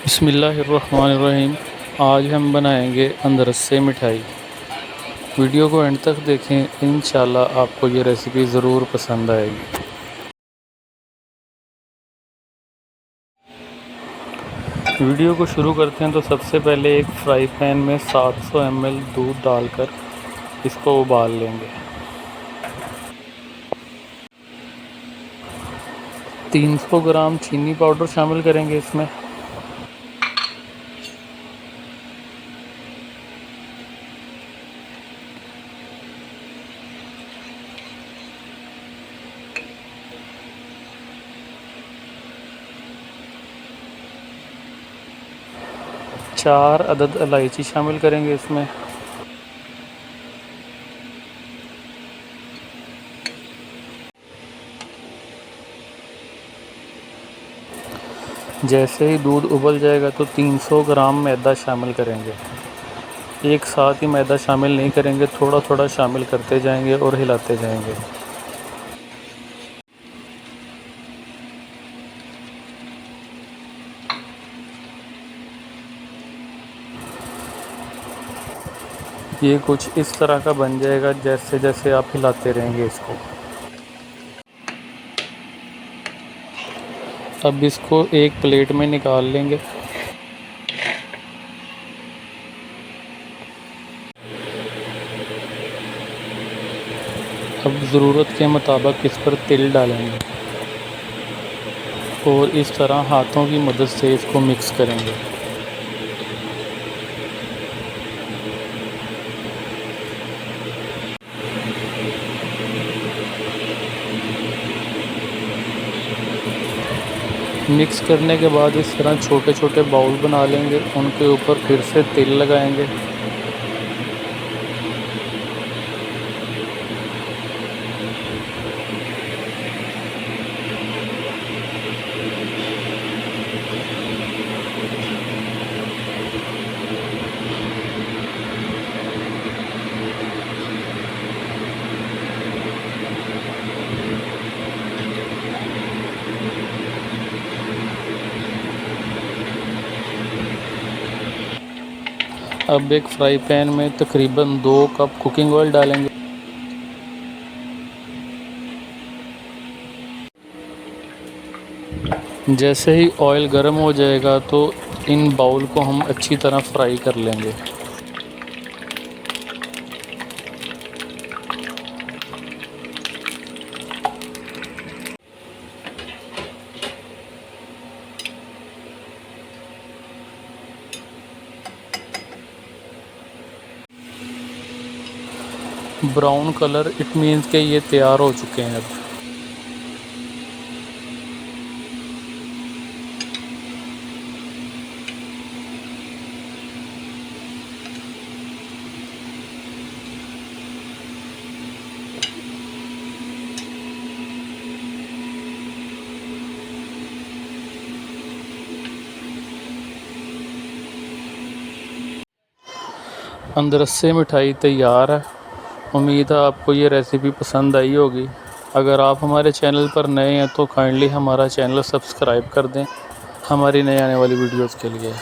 बिस्मिल्लाहिर्रहमानिर्रहीम। आज हम बनाएंगे अंदरसे मिठाई। वीडियो को एंड तक देखें, इंशाल्लाह आपको ये रेसिपी ज़रूर पसंद आएगी। वीडियो को शुरू करते हैं तो सबसे पहले एक फ्राई पैन में 700 ml दूध डालकर इसको उबाल लेंगे। 300 ग्राम चीनी पाउडर शामिल करेंगे इसमें। चार अदद इलायची शामिल करेंगे इसमें। जैसे ही दूध उबल जाएगा तो 300 ग्राम मैदा शामिल करेंगे। एक साथ ही मैदा शामिल नहीं करेंगे, थोड़ा थोड़ा शामिल करते जाएंगे और हिलाते जाएंगे। ये कुछ इस तरह का बन जाएगा जैसे जैसे आप हिलाते रहेंगे इसको। अब इसको एक प्लेट में निकाल लेंगे। अब ज़रूरत के मुताबिक इस पर तिल डालेंगे और इस तरह हाथों की मदद से इसको मिक्स करेंगे। मिक्स करने के बाद इस तरह छोटे छोटे बाउल बना लेंगे, उनके ऊपर फिर से तिल लगाएंगे। अब एक फ्राई पैन में तकरीबन 2 कप कुकिंग ऑयल डालेंगे। जैसे ही ऑयल गर्म हो जाएगा तो इन बाउल को हम अच्छी तरह फ्राई कर लेंगे। ब्राउन कलर इट मीन्स के ये तैयार हो चुके हैं। अब अंदरसे मिठाई तैयार है। उम्मीद है आपको ये रेसिपी पसंद आई होगी। अगर आप हमारे चैनल पर नए हैं तो काइंडली हमारा चैनल सब्सक्राइब कर दें हमारी नई आने वाली वीडियोस के लिए।